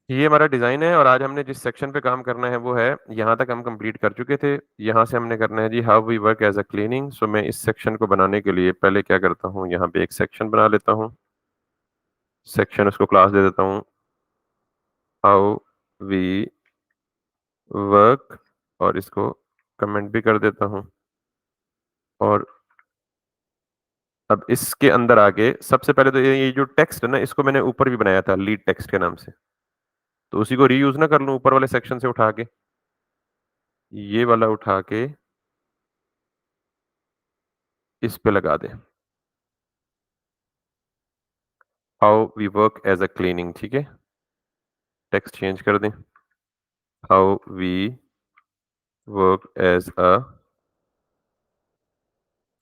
ये हमारा डिज़ाइन है और आज हमने जिस सेक्शन पे काम करना है वो है, यहाँ तक हम कंप्लीट कर चुके थे। यहाँ से हमने करना है जी how we work as a cleaning. So मैं इस सेक्शन को बनाने के लिए पहले क्या करता हूँ, यहाँ पे एक सेक्शन बना लेता हूँ। सेक्शन उसको क्लास दे देता हूँ हाउ वी वर्क और इसको कमेंट भी कर देता हूँ। और अब इसके अंदर आके सबसे पहले तो ये जो टेक्स्ट है ना, इसको मैंने ऊपर भी बनाया था लीड टेक्स्ट के नाम से। तो उसी को रीयूज़ ना कर लूँ ऊपर वाले सेक्शन से उठा के। ये वाला उठा के इस पे लगा दें। How we work as a cleaning, ठीक है? टेक्स्ट चेंज कर दें। How we work as a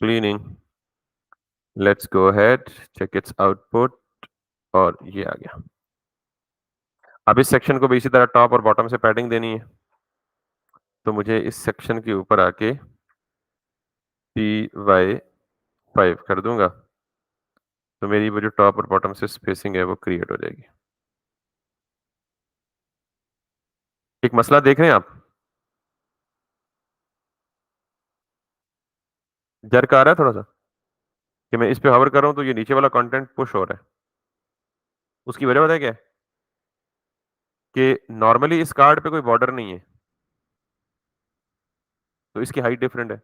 cleaning. Let's go ahead, check its output और ये आ गया। अब इस सेक्शन को भी इसी तरह टॉप और बॉटम से पैडिंग देनी है। तो मुझे इस सेक्शन के ऊपर आके py5 कर दूँगा। तो मेरी वो जो टॉप और बॉटम से स्पेसिंग है वो क्रिएट हो जाएगी। एक मसला देख रहे हैं आप? जर्क आ रहा है थोड़ा-सा? कि मैं इस पे हॉवर कर रहा हूँ तो ये नीचे वाला कंटेंट पुश हो रहा है। उसकी वजह पता है क्या है? कि नॉर्मली इस कार्ड पे कोई बॉर्डर नहीं है, तो इसकी हाइट डिफरेंट है।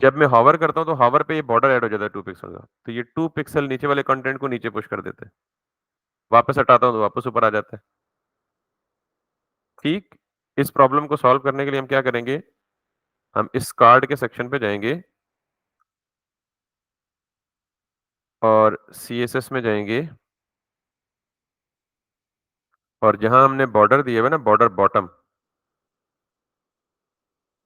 जब मैं हॉवर करता हूँ तो हॉवर पे ये बॉर्डर ऐड हो जाता है 2 पिक्सल का। तो ये 2 पिक्सल नीचे वाले कंटेंट को नीचे पुश कर देता है। वापस हटाता हूँ तो वापस ऊपर आ जाता है। ठीक, इस प्रॉब्लम को सॉल्व करने के लिए हम क्या करेंगे, हम इस कार्ड के सेक्शन पे जाएँगे और सीएसएस में जाएँगे और जहाँ हमने बॉर्डर दिए हुए ना, border bottom,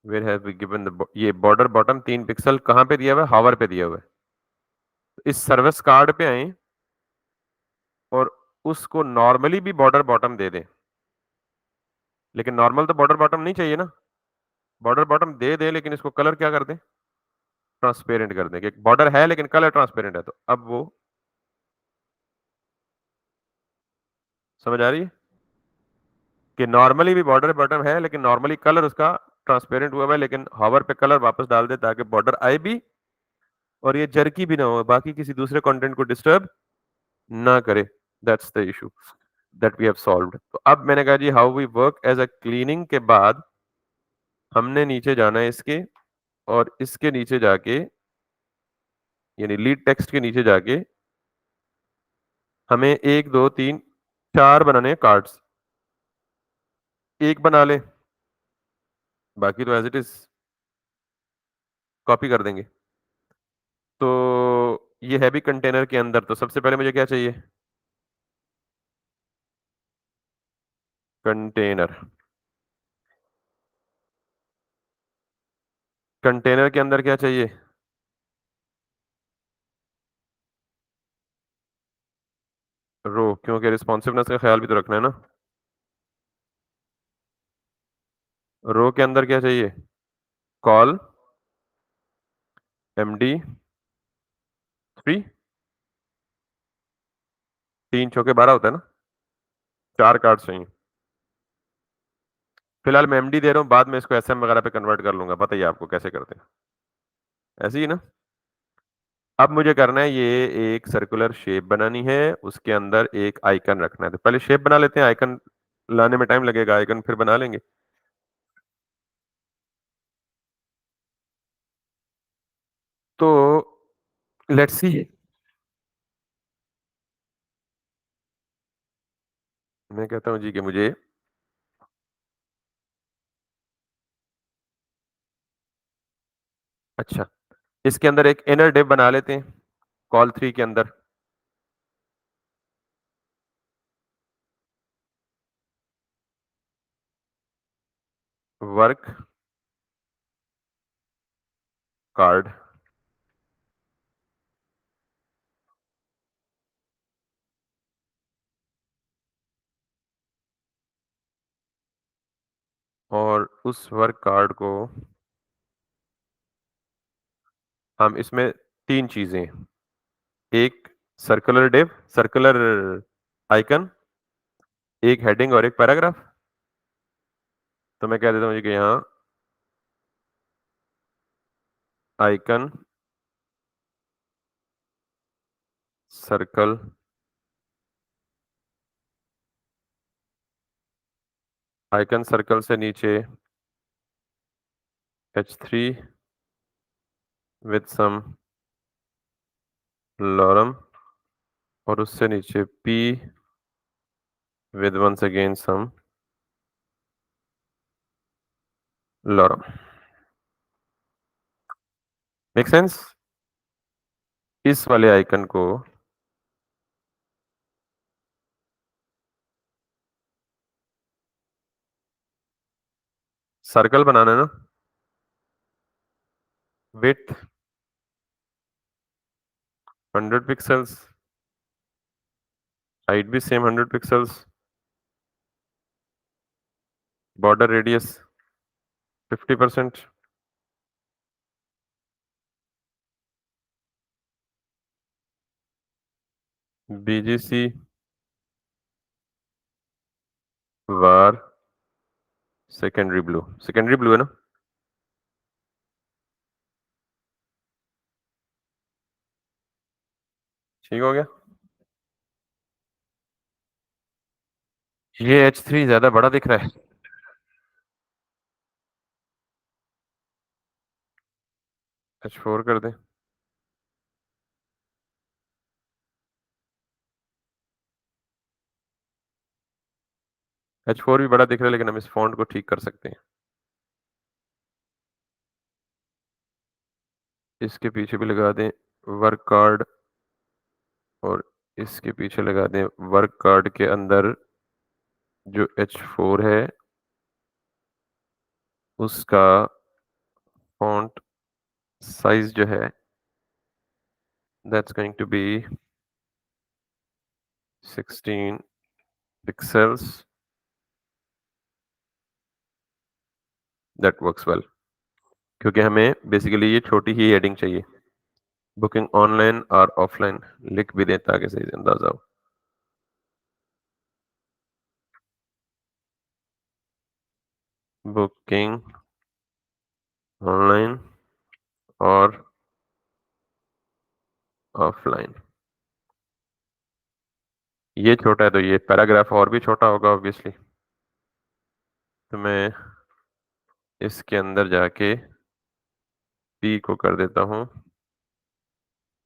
where have we given the ये बॉर्डर बॉटम 3 पिक्सल कहाँ पे दिया हुआ है? हॉवर पे दिया हुआ है। तो इस सर्विस कार्ड पे आएँ और उसको नॉर्मली भी बॉर्डर बॉटम दे दें। लेकिन नॉर्मल तो बॉर्डर बॉटम नहीं चाहिए ना। बॉर्डर बॉटम दे दें लेकिन इसको कलर क्या कर दें? ट्रांसपेरेंट कर दें कि बॉर्डर है लेकिन कलर ट्रांसपेरेंट है। तो अब वो समझ आ रही है? कि नॉर्मली भी बॉर्डर बॉटम है लेकिन नॉर्मली कलर उसका ट्रांसपेरेंट हुआ हुआ है, लेकिन हॉवर पे कलर वापस डाल दे ताकि बॉर्डर आए भी और ये जर्की भी ना हो, बाकी किसी दूसरे कंटेंट को डिस्टर्ब ना करे। That's the issue that we have solved. तो अब मैंने कहा जी how we work as a cleaning के बाद हमने नीचे जाना है इसके और इसके नीचे जाके यानी लीड टेक्स्ट के नीचे जाके हमें 1, 2, 3, 4 बनाने हैं कार्ड्स। एक बना लें, बाकी तो एज़ इट इज़ कॉपी कर देंगे। तो ये है भी कंटेनर के अंदर, तो सबसे पहले मुझे क्या चाहिए? कंटेनर। कंटेनर के अंदर क्या चाहिए? रो, क्योंकि रिस्पॉन्सिवनेस का ख्याल भी तो रखना है ना। रो के अंदर क्या चाहिए? Call MD3। 3 चौके 12 होता है ना। 4 कार्ड्स चाहिए। फिलहाल मैं MD दे रहा हूँ, बाद में इसको SM वगैरह पे कन्वर्ट कर लूंगा। बताइए आपको कैसे करते हैं? ऐसे ही ना। अब मुझे करना है ये एक सर्कुलर शेप बनानी है, उसके अंदर एक आइकन रखना है। तो पहले शेप बना लेते हैं, आइकन लाने में टाइम लगेगा, आइकन फिर बना लेंगे। तो लेट्स सी। मैं कहता हूँ जी कि मुझे अच्छा, इसके अंदर एक इनर डिव बना लेते हैं, कॉल 3 के अंदर। वर्क कार्ड और उस वर्क कार्ड को हम इसमें 3 चीजें, एक सर्कुलर आइकन एक हेडिंग और एक पैराग्राफ। तो मैं कह देता हूँ कि यहाँ आइकन सर्कल आइकन सर्कल से नीचे H3 with some lorem और उससे नीचे P with once again some lorem। Make sense? इस वाले आइकन को सर्कल बनाना है ना, विड्थ 100 पिक्सल्स, हाइट भी same 100 pixels, border radius 50%, BGC var secondary blue है ना? ठीक हो गया। ये H3 ज्यादा बड़ा दिख रहा है। H4 कर दें। H4 भी बड़ा दिख रहा है, लेकिन हम इस फॉन्ट को ठीक कर सकते हैं। इसके पीछे भी लगा दें वर्क कार्ड और इसके पीछे लगा दें वर्क कार्ड के अंदर जो H4 है उसका फॉन्ट साइज जो है that's going to be 16 pixels। that works well क्योंकि हमें बेसिकली ये छोटी ही हेडिंग चाहिए। बुकिंग ऑनलाइन और ऑफलाइन लिख भी दें ताकि सही से अंदाजा हो। बुकिंग ऑनलाइन और ऑफलाइन। ये छोटा है तो ये पैराग्राफ और भी छोटा होगा ऑब्वियसली। तो मैं इसके अंदर जाके P को कर देता हूँ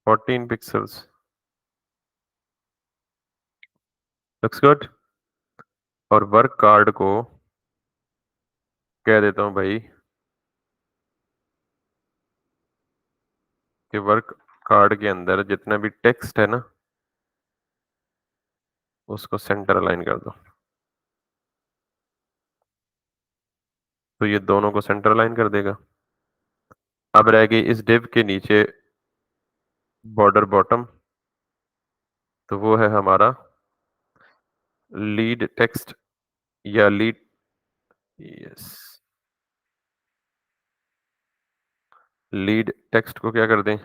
14 पिक्सल्स। Looks good. और वर्क कार्ड को कह देता हूँ भाई कि वर्क कार्ड के अंदर जितना भी टेक्स्ट है ना उसको सेंटर अलाइन कर दो। तो ये दोनों को सेंटर अलाइन कर देगा। अब रह गई इस डिव के नीचे बॉर्डर बॉटम, तो वो है हमारा लीड टेक्स्ट या लीड। यस, लीड टेक्स्ट को क्या कर दें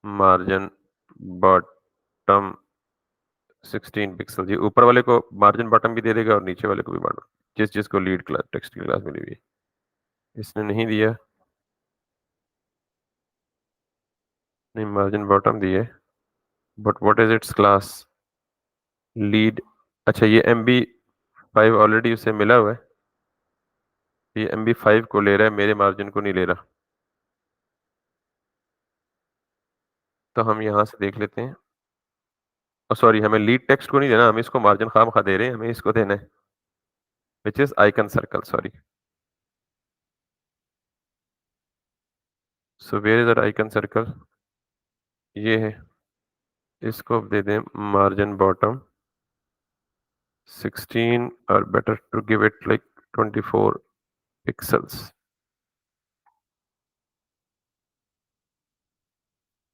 मार्जिन बॉटम 16 पिक्सल। जी ऊपर वाले को मार्जिन बॉटम भी दे देगा और नीचे वाले को भी बॉटम, जिसको लीड क्लास टेक्स्ट की क्लास मिली हुई है। इसने नहीं दिया, नहीं मार्जिन बॉटम दिए, but what is it's class lead. अच्छा ये MB5 ऑलरेडी उसे मिला हुआ है, ये MB5 को ले रहा है, मेरे मार्जिन को नहीं ले रहा। तो हम यहाँ से देख लेते हैं। सॉरी हमें लीड टेक्स्ट को नहीं देना, हम इसको मार्जिन खाम खा दे रहे हैं, हमें इसको देना है which is icon circle. Sorry, so where is icon circle, ये है। इसको दे दें मार्जिन बॉटम 16 और better to give it like 24 pixels.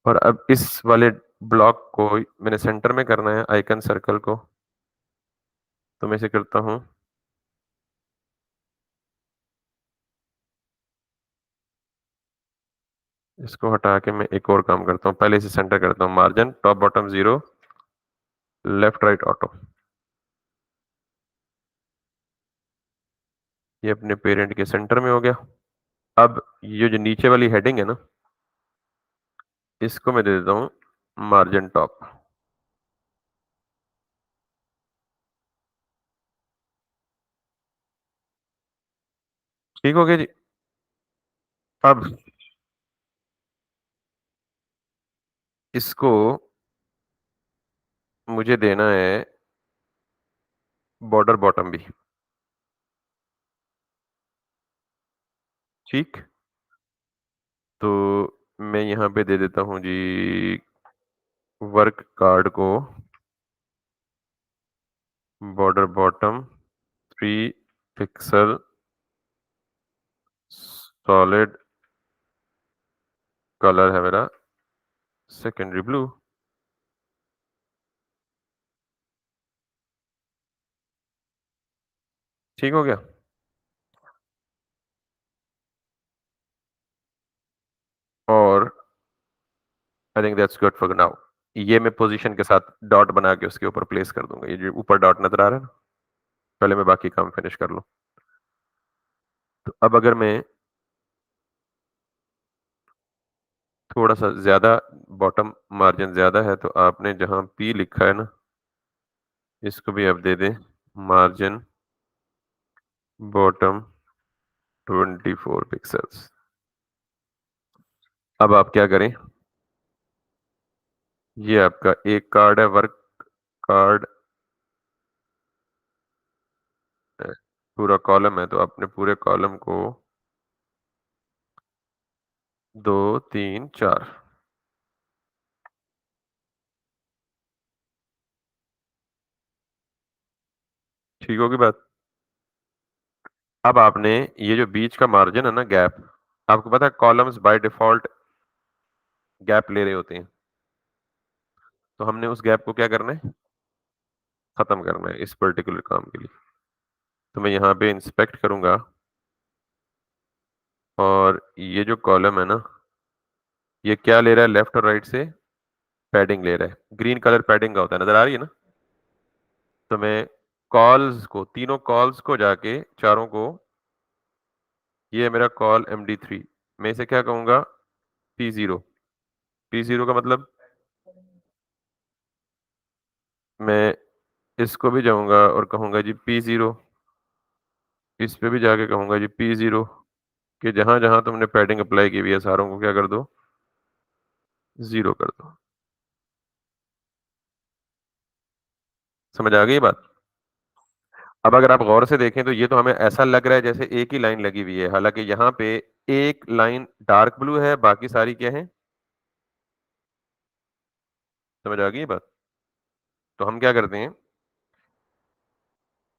और अब इस वाले ब्लॉक को मैंने सेंटर में करना है आइकन सर्कल को, तो मैं इसे करता हूँ इसको हटा के मैं एक और काम करता हूँ, पहले इसे सेंटर करता हूँ। Margin top bottom 0 left right auto. ये अपने पेरेंट के सेंटर में हो गया। अब ये जो नीचे वाली हेडिंग है ना, इसको मैं दे देता हूँ मार्जिन टॉप। ठीक हो गया जी। अब इसको मुझे देना है बॉर्डर बॉटम भी। ठीक, तो मैं यहाँ पे दे देता हूँ जी वर्क कार्ड को border bottom 3 pixel solid colour है मेरा सेकेंडरी ब्लू। ठीक हो गया। और I think that's good for now. ये मैं पोजीशन के साथ डॉट बना के उसके ऊपर प्लेस कर दूंगा। ये जो ऊपर डॉट नजर आ रहा है ना, पहले मैं बाकी काम फिनिश कर लूं। तो अब अगर मैं थोड़ा सा ज्यादा बॉटम मार्जिन ज्यादा है, तो आपने जहां पी लिखा है ना, इसको भी आप दे दें मार्जिन बॉटम 24 पिक्सल्स। अब आप क्या करें, ये आपका एक कार्ड है वर्क कार्ड, पूरा कॉलम है, तो आपने पूरे कॉलम को 2 3 4। ठीक होगी बात। अब आपने ये जो बीच का मार्जिन है ना, गैप, आपको पता है कॉलम्स बाय डिफॉल्ट गैप ले रहे होते हैं, तो हमने उस गैप को क्या करना है, खत्म करना है इस पर्टिकुलर काम के लिए। तो मैं यहाँ पे इंस्पेक्ट करूंगा, और ये जो कॉलम है ना, ये क्या ले रहा है लेफ्ट और राइट से, पैडिंग ले रहा है। ग्रीन कलर पैडिंग का होता है, नजर आ रही है ना। तो मैं कॉल्स को, तीनों कॉल्स को जाके चारों को, ये है मेरा कॉल MD3, मैं इसे क्या कहूंगा, P0। P0 का मतलब मैं इसको भी जाऊंगा और कहूंगा जी P0, इस पे भी जाके कहूंगा जी P0, कि जहां जहां तुमने पैडिंग अप्लाई की हुई है सारों को क्या कर दो, 0 कर दो। समझ आ गई बात। अब अगर आप गौर से देखें तो ये तो हमें ऐसा लग रहा है जैसे एक ही लाइन लगी हुई है, हालांकि यहाँ पे एक लाइन डार्क ब्लू है, बाकी सारी क्या है, समझ आ गई बात। तो हम क्या करते हैं,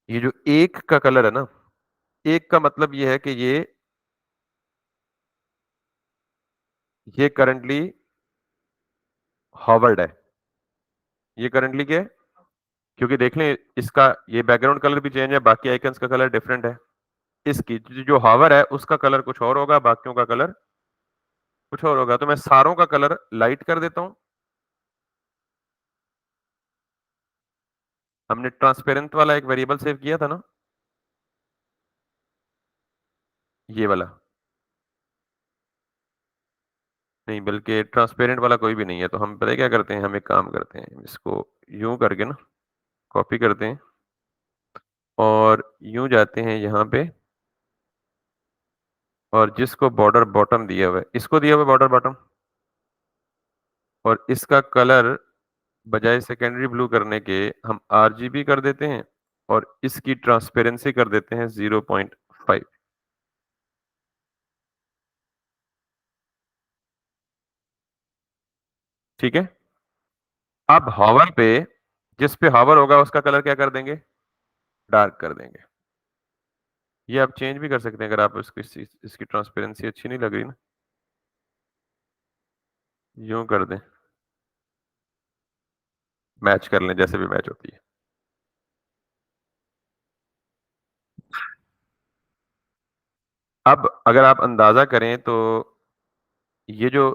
ये जो एक का कलर है ना, एक का मतलब ये है कि ये करंटली हॉवर्ड है। ये करंटली क्या है, क्योंकि देख लें इसका ये बैकग्राउंड कलर भी चेंज है, बाकी आइकन्स का कलर डिफरेंट है। इसकी जो हॉवर है उसका कलर कुछ और होगा, बाकियों का कलर कुछ और होगा। तो मैं सारों का कलर लाइट कर देता हूं। हमने ट्रांसपेरेंट वाला एक वेरिएबल सेव किया था ना, ये वाला, नहीं बल्कि ट्रांसपेरेंट वाला कोई भी नहीं है। तो हम पता है क्या करते हैं, हम एक काम करते हैं, इसको यूं करके ना कॉपी करते हैं, और यूं जाते हैं यहाँ पे, और जिसको बॉर्डर बॉटम दिया हुआ है, इसको दिया हुआ है बॉर्डर बॉटम, और इसका कलर बजाय सेकेंडरी ब्लू करने के हम RGB कर देते हैं, और इसकी ट्रांसपेरेंसी कर देते हैं 0.5। ठीक है। अब हॉवर पे, जिस पे हॉवर होगा उसका कलर क्या कर देंगे, डार्क कर देंगे। ये आप चेंज भी कर सकते हैं, अगर आप इसकी ट्रांसपेरेंसी अच्छी नहीं लग रही ना, यूं कर दें, मैच कर लें जैसे भी मैच होती है। अब अगर आप अंदाजा करें तो ये जो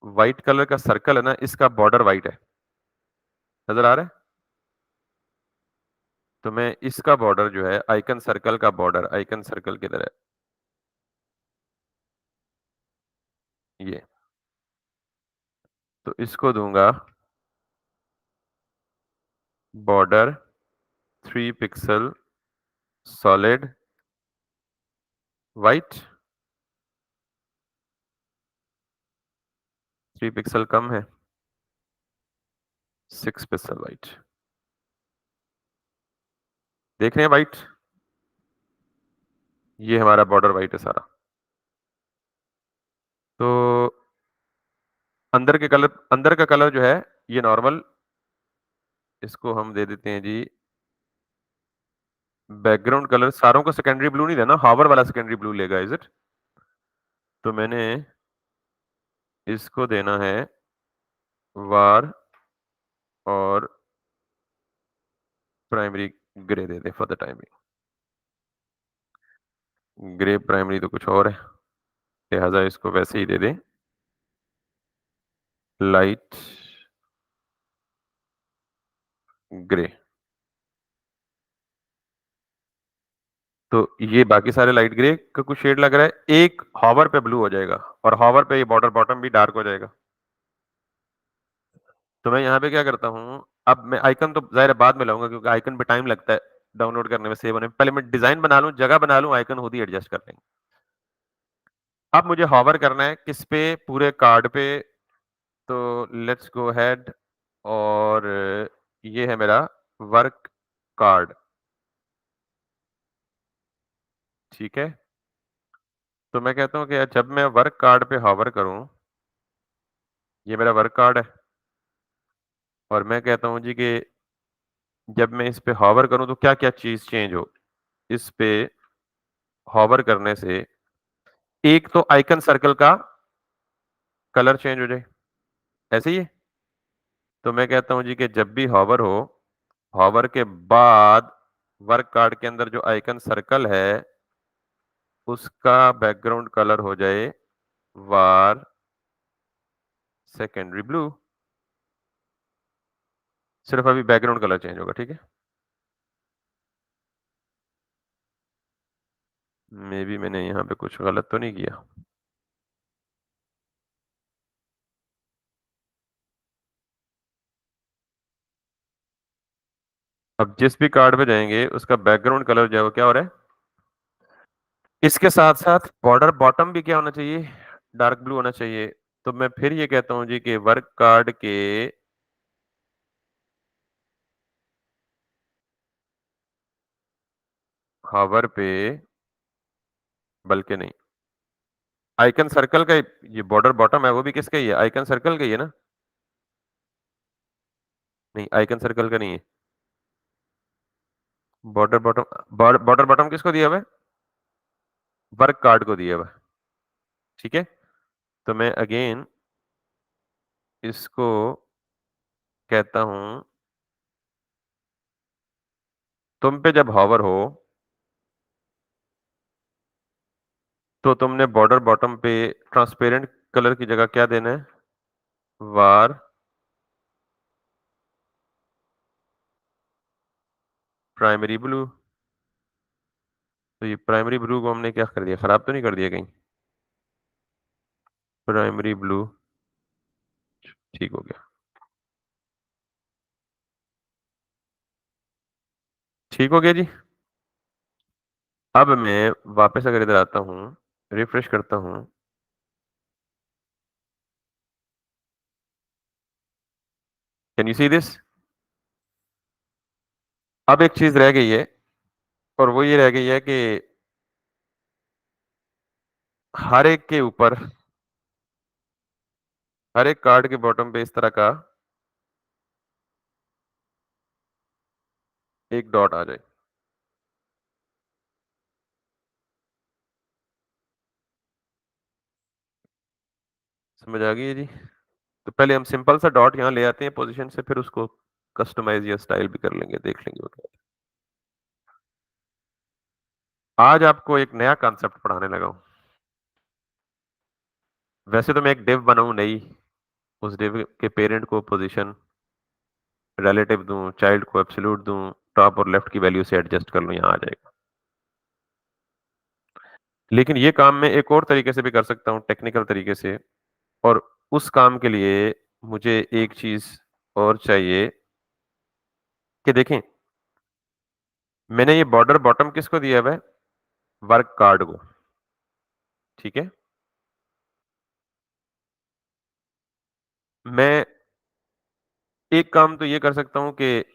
व्हाइट कलर का सर्कल है ना, इसका बॉर्डर व्हाइट है, नजर आ रहा है। तो मैं इसका बॉर्डर जो है आइकन सर्कल का बॉर्डर आइकन सर्कल की तरह ये तो इसको दूंगा border 3 pixel solid white 3 pixel कम है 6 पिक्सल वाइट देख रहे हैं वाइट ये हमारा बॉर्डर वाइट है सारा तो अंदर का कलर जो है ये नॉर्मल इसको हम दे देते हैं जी बैकग्राउंड कलर सारों को सेकेंडरी ब्लू नहीं देना हावर वाला सेकेंडरी ब्लू लेगा इज इट तो मैंने इसको देना है वार और primary grey they they for the timing grey primary तो कुछ और है लिहाजा इसको वैसे ही दे दे लाइट ग्रे तो ये बाकी सारे लाइट ग्रे का कुछ शेड लग रहा है एक हॉवर पे ब्लू हो जाएगा और हॉवर पे ये बॉर्डर बॉटम भी डार्क हो जाएगा तो मैं यहाँ पे क्या करता हूँ अब मैं आइकन तो जाहिर है बाद में लाऊंगा क्योंकि आइकन पे टाइम लगता है डाउनलोड करने में सेव होने में पहले मैं डिजाइन बना लूं जगह बना लूं आइकन खुद ही एडजस्ट कर लेंगे अब मुझे हॉवर करना है किस पे पूरे कार्ड पे तो लेट्स गो हेड और ये है मेरा वर्क कार्ड ठीक है तो मैं कहता हूँ कि यार जब मैं वर्क कार्ड पे हॉवर करूं ये मेरा वर्क कार्ड है और मैं कहता हूँ जी कि जब मैं इस पे हॉवर करूं तो क्या क्या चीज चेंज हो इस पे हॉवर करने से एक तो आइकन सर्कल का कलर चेंज हो जाए ऐसे ही है तो मैं कहता हूं जी कि जब भी हॉवर हो हॉवर के बाद वर्क कार्ड के अंदर जो आइकन सर्कल है उसका बैकग्राउंड कलर हो जाए वार सेकेंडरी ब्लू सिर्फ अभी बैकग्राउंड कलर चेंज होगा ठीक है मे बी मैंने यहाँ पे कुछ गलत तो नहीं किया अब जिस भी कार्ड पे जाएंगे उसका बैकग्राउंड कलर जो है वो क्या हो रहा है इसके साथ साथ बॉर्डर बॉटम भी क्या होना चाहिए डार्क ब्लू होना चाहिए तो मैं फिर ये कहता हूं जी कि वर्क कार्ड के हॉवर पे बल्कि नहीं आइकन सर्कल का ये बॉर्डर बॉटम है वो भी किसका ही है आइकन सर्कल का ही है ना नहीं आइकन सर्कल का नहीं है बॉर्डर बॉटम बॉर्डर बॉटम किसको दिया हुआ है वर्क कार्ड को दिया हुआ है ठीक है तो मैं अगेन इसको कहता हूं तुम पे जब हॉवर हो तो तुमने बॉर्डर बॉटम पे ट्रांसपेरेंट कलर की जगह क्या देना है वार प्राइमरी ब्लू तो ये प्राइमरी ब्लू को हमने क्या कर दिया खराब तो नहीं कर दिया कहीं प्राइमरी ब्लू ठीक हो गया ठीक हो गया जी अब मैं वापस अगर इधर आता हूँ रिफ्रेश करता हूँ कैन यू सी दिस अब एक चीज रह गई है और वो ये रह गई है कि हर एक के ऊपर हर एक कार्ड के बॉटम पे इस तरह का एक डॉट आ जाए समझ आ गई है जी तो पहले हम सिंपल सा डॉट यहाँ ले आते हैं पोजीशन से फिर उसको कस्टमाइज या स्टाइल भी कर लेंगे देख लेंगे वो क्या है। आज आपको एक नया कॉन्सेप्ट पढ़ाने लगा हूँ वैसे तो मैं एक डिव बनाऊं नहीं उस डिव के पेरेंट को पोजीशन रिलेटिव दूं चाइल्ड को एब्सोल्यूट दूं टॉप और लेफ्ट की वैल्यू से एडजस्ट कर लूं, यहां आ जाएगा। लेकिन ये काम मैं एक और तरीके से भी कर सकता हूं, टेक्निकल तरीके से, और उस काम के लिए मुझे एक चीज और चाहिए कि देखें, मैंने ये बॉर्डर बॉटम किसको दिया हुआ है? वर्क कार्ड को। ठीक है, मैं एक काम तो ये कर सकता हूं कि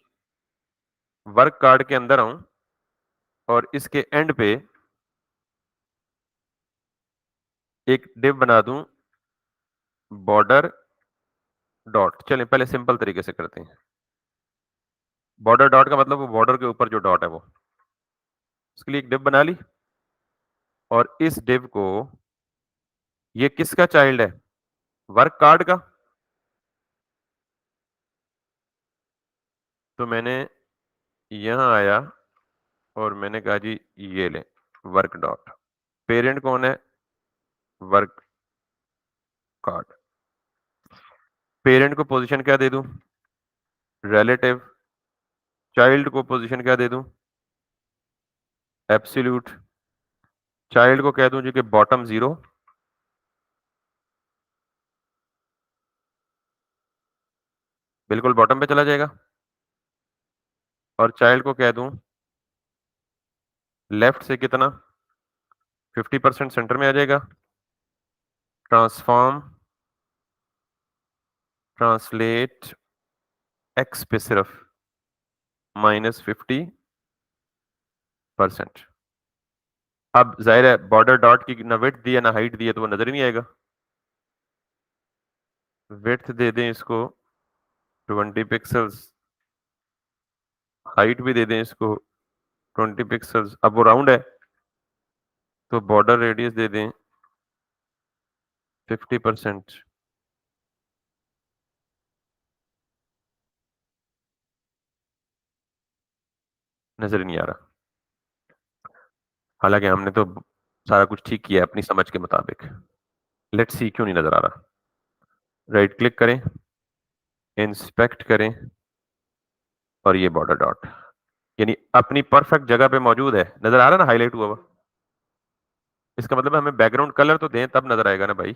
वर्क कार्ड के अंदर आऊं और इसके एंड पे एक डिव बना दूं, बॉर्डर डॉट। चलें पहले सिंपल तरीके से करते हैं। बॉर्डर डॉट का मतलब वो बॉर्डर के ऊपर जो डॉट है वो, उसके लिए एक डिव बना ली, और इस डिव को, ये किसका चाइल्ड है? वर्क कार्ड का। तो मैंने यहां आया और मैंने कहा जी ये ले वर्क डॉट, पेरेंट कौन है? Work card. पेरेंट को पोजीशन क्या दे दूं? रिलेटिव। चाइल्ड को पोजीशन क्या दे दूं? एब्सोल्यूट। चाइल्ड को कह दूं जी कि बॉटम 0, बिल्कुल बॉटम पे चला जाएगा। और चाइल्ड को कह दूं लेफ्ट से कितना? 50% सेंटर में आ जाएगा। ट्रांसफॉर्म ट्रांसलेट एक्स पे सिर्फ -50%। अब जाहिर है बॉर्डर डॉट की ना विड्थ दी है ना हाइट दी है, तो वो नजर ही नहीं आएगा। विड्थ दे दें इसको 20 पिक्सल्स, हाइट भी दे दें इसको 20 पिक्सल्स। अब वो राउंड है तो बॉर्डर रेडियस दे दें 50%। नजर ही नहीं आ रहा। हालांकि हमने तो सारा कुछ ठीक किया है अपनी समझ के मुताबिक। लेट्स सी क्यों नहीं नजर आ रहा। राइट क्लिक करें, इंस्पेक्ट करें, और ये बॉर्डर डॉट यानी अपनी परफेक्ट जगह पे मौजूद है। नजर आ रहा है ना, हाईलाइट हुआ हुआ। इसका मतलब है हमें बैकग्राउंड कलर तो दें तब नजर आएगा ना भाई।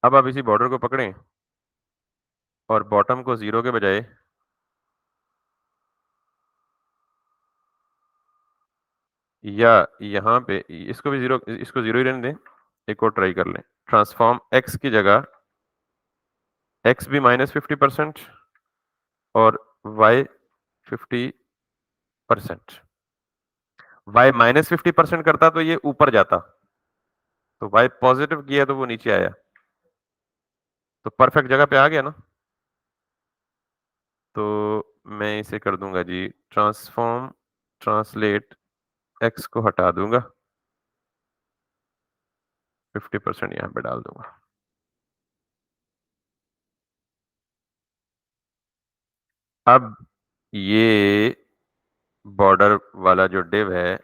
अब आप इसी बॉर्डर को पकड़ें और बॉटम को 0 के बजाय या यहाँ पे इसको भी 0, इसको 0 ही रहने दें। एक और ट्राई कर लें। ट्रांसफॉर्म एक्स की जगह एक्स भी -50% और वाई 50%। वाई -50% करता तो ये ऊपर जाता, तो वाई पॉजिटिव किया तो वो नीचे आया, तो परफेक्ट जगह पे आ गया ना। तो मैं इसे कर दूंगा जी ट्रांसफॉर्म ट्रांसलेट एक्स को हटा दूंगा, 50% यहाँ पे डाल दूंगा। अब ये बॉर्डर वाला जो डिव है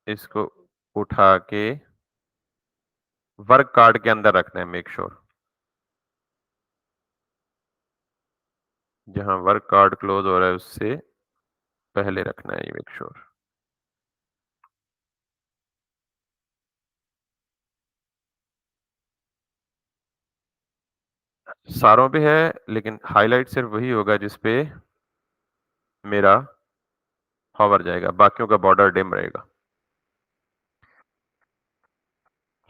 इसको उठा के वर्क कार्ड के अंदर रखना है। मेक श्योर जहां वर्क कार्ड क्लोज हो रहा है उससे पहले रखना है ये। मेक श्योर सारों पे है, लेकिन हाईलाइट सिर्फ वही होगा जिसपे मेरा हॉवर जाएगा, बाकियों का बॉर्डर डिम रहेगा।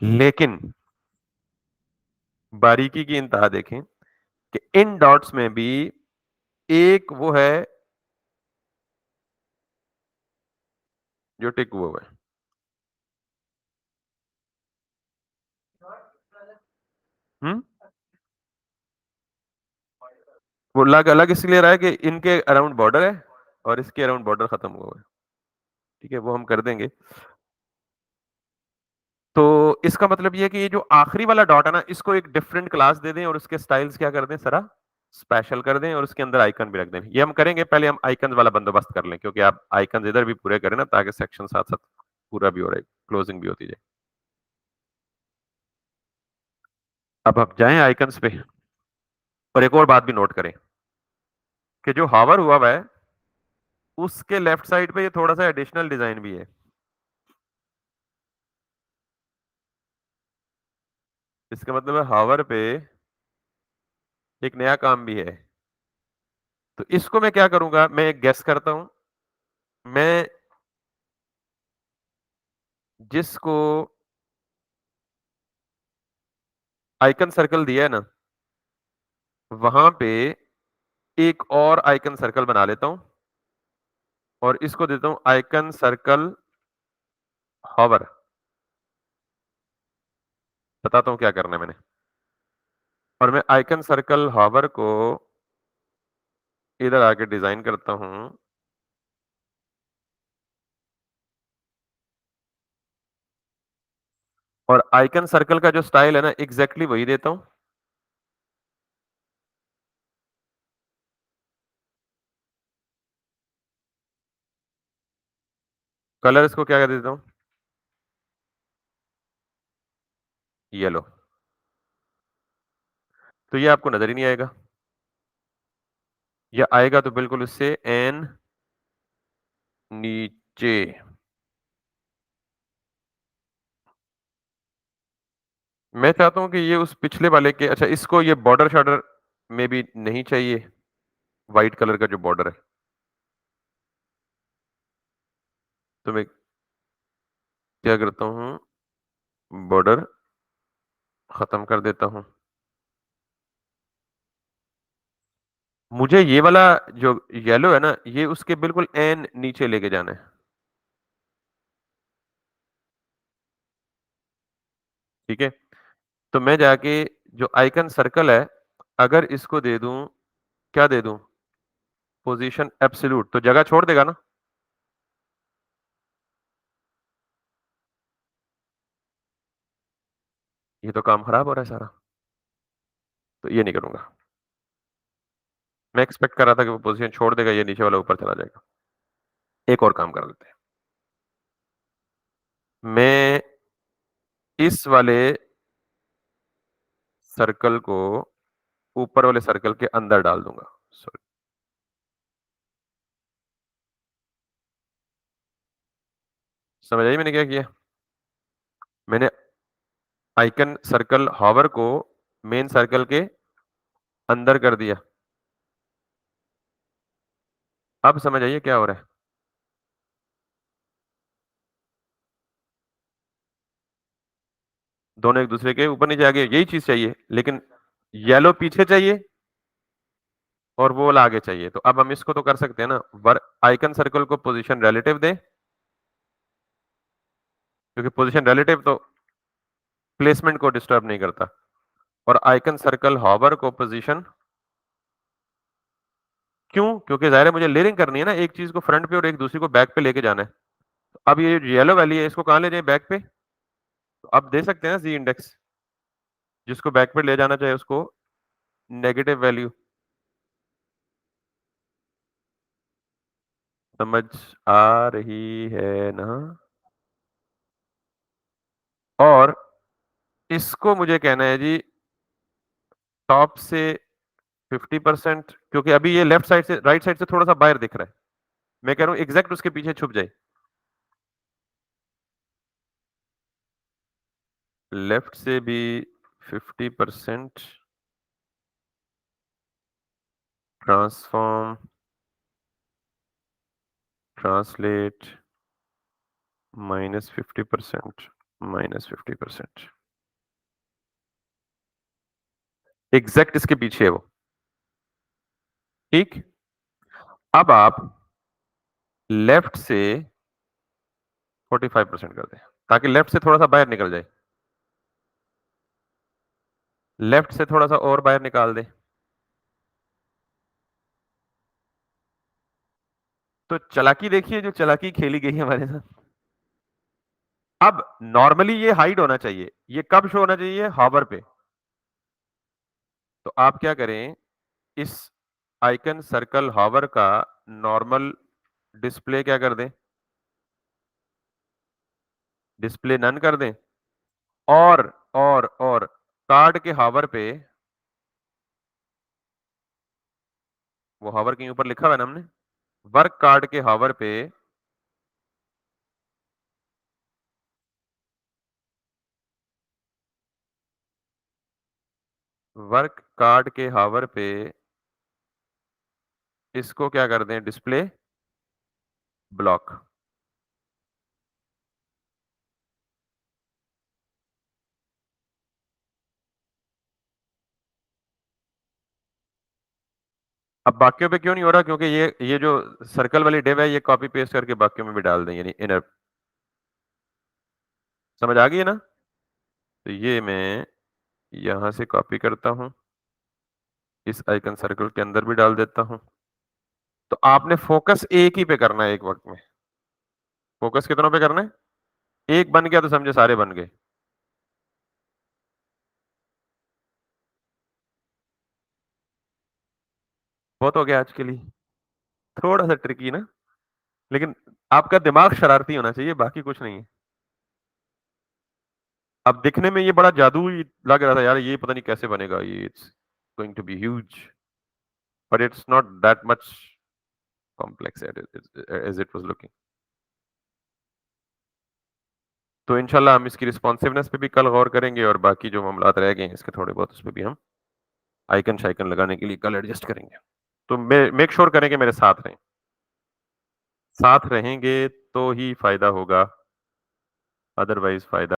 लेकिन बारीकी की इंतहा देखें कि इन डॉट्स में भी एक वो है जो टिक हुआ हुआ है। हम्म, वो अलग अलग इसलिए रहा है कि इनके अराउंड बॉर्डर है और इसके अराउंड बॉर्डर खत्म हुआ हुआ है। ठीक है, वो हम कर देंगे। तो इसका मतलब ये है कि ये जो आखिरी वाला डॉट है ना, इसको एक डिफरेंट क्लास दे दें और उसके स्टाइल्स क्या कर दें, सरा स्पेशल कर दें, और उसके अंदर आइकन भी रख दें। ये हम करेंगे, पहले हम आइकन वाला बंदोबस्त कर लें, क्योंकि आप आइकन इधर भी पूरे करें ना ताकि सेक्शन साथ साथ पूरा भी हो रहा है, क्लोजिंग भी होती जाए। अब आप जाएं आइकन्स पे और एक और बात भी नोट करें कि जो हावर हुआ है उसके लेफ्ट साइड पे ये थोड़ा सा एडिशनल डिजाइन भी है। इसका मतलब है हावर पे एक नया काम भी है। तो इसको मैं क्या करूंगा, मैं एक गेस करता हूं। मैं जिसको आइकन सर्कल दिया है ना, वहां पे एक और आइकन सर्कल बना लेता हूं और इसको देता हूं आइकन सर्कल हॉवर। बताता हूं क्या करना है मैंने। और मैं आइकन सर्कल हॉवर को इधर आके डिजाइन करता हूं। और आइकन सर्कल का जो स्टाइल है ना, एग्जैक्टली वही देता हूं। कलर इसको क्या कर देता हूं, येलो। तो ये आपको नजर ही नहीं आएगा, या आएगा तो बिल्कुल उससे एन नीचे। मैं चाहता हूं कि ये उस पिछले वाले के, अच्छा इसको ये बॉर्डर शॉर्डर में भी नहीं चाहिए, व्हाइट कलर का जो बॉर्डर है। तो मैं क्या करता हूं, बॉर्डर खत्म कर देता हूं। मुझे ये वाला जो येलो है ना, ये उसके बिल्कुल एन नीचे लेके जाना है। ठीक है। तो मैं जाके जो आइकन सर्कल है, अगर इसको दे दूं, क्या दे दूं, पोजीशन एब्सोल्यूट, तो जगह छोड़ देगा ना। ये तो काम खराब हो रहा है सारा। तो ये नहीं करूंगा। मैं एक्सपेक्ट कर रहा था कि वो पोजीशन छोड़ देगा, ये नीचे वाला ऊपर चला जाएगा। एक और काम कर लेते हैं। मैं इस वाले सर्कल को ऊपर वाले सर्कल के अंदर डाल दूंगा। सॉरी, समझ आई मैंने क्या किया। मैंने आइकन सर्कल हॉवर को मेन सर्कल के अंदर कर दिया। अब समझ आइए क्या हो रहा है। दोनों एक दूसरे के ऊपर नीचे आगे, यही चीज चाहिए, लेकिन येलो पीछे चाहिए और वो वाला आगे चाहिए। तो अब हम इसको तो कर सकते हैं ना, वर आइकन सर्कल को पोजीशन रिलेटिव दे, क्योंकि पोजीशन रिलेटिव तो प्लेसमेंट को डिस्टर्ब नहीं करता। और आइकन सर्कल हॉवर को पोजीशन, क्यों, क्योंकि जाहिर है मुझे लेयरिंग करनी है ना, एक चीज को फ्रंट पे और एक दूसरी को बैक पे लेके जाना है। तो अब ये येलो वाली है, इसको कहां ले जाए, बैक पे। तो अब दे सकते हैं ना जी इंडेक्स, जिसको बैक पे ले जाना चाहे उसको नेगेटिव वैल्यू। समझ आ रही है ना। और इसको मुझे कहना है जी टॉप से 50%, क्योंकि अभी ये लेफ्ट साइड से राइट साइड से थोड़ा सा बाहर दिख रहा है। मैं कह रहा हूं एग्जैक्ट उसके पीछे छुप जाए। लेफ्ट से भी 50% ट्रांसफॉर्म, ट्रांसलेट, -50%, -50%। एग्जैक्ट इसके पीछे है वो। ठीक। अब आप लेफ्ट से 45% कर दें, ताकि लेफ्ट से थोड़ा सा बाहर निकल जाए। लेफ्ट से थोड़ा सा और बाहर निकाल दे। तो चालाकी देखिए, जो चालाकी खेली गई है हमारे साथ। अब नॉर्मली ये हाइड होना चाहिए, ये कब शो होना चाहिए, हावर पे। तो आप क्या करें, इस आइकन सर्कल हावर का नॉर्मल डिस्प्ले क्या कर दें, डिस्प्ले नन कर दें और कार्ड के हावर पे, वो हावर कहीं ऊपर लिखा हुआ है ना हमने, वर्क कार्ड के हावर पे वर्क कार्ड के हावर पे इसको क्या कर दें, डिस्प्ले ब्लॉक। अब बाकियों पे क्यों नहीं हो रहा, क्योंकि ये जो सर्कल वाली डिव है ये कॉपी पेस्ट करके बाकियों में भी डाल दें, यानी इनर। समझ आ गई है ना? तो ये मैं यहां से कॉपी करता हूं, इस आइकन सर्कल के अंदर भी डाल देता हूं। तो आपने फोकस एक ही पे करना है एक वक्त में। फोकस कितनों पे करना है? एक बन गया तो समझे सारे बन गए। बहुत हो गया आज के लिए, थोड़ा सा ट्रिकी ना, लेकिन आपका दिमाग शरारती होना चाहिए, बाकी कुछ नहीं है। अब दिखने में ये बड़ा जादू ही लग रहा था यार, ये पता नहीं कैसे बनेगा, ये it's going to be huge, but it's not that much complex as it was looking. तो इंशाल्लाह हम इसकी रिस्पॉन्सिवनेस पे भी कल गौर करेंगे, और बाकी जो मामलात रह गए हैं इसके थोड़े बहुत, उस पे भी हम आइकन शाइकन लगाने के लिए कल एडजस्ट करेंगे। तो मेक श्योर करें कि मेरे साथ रहें। साथ रहेंगे तो ही फायदा होगा, अदरवाइज फायदा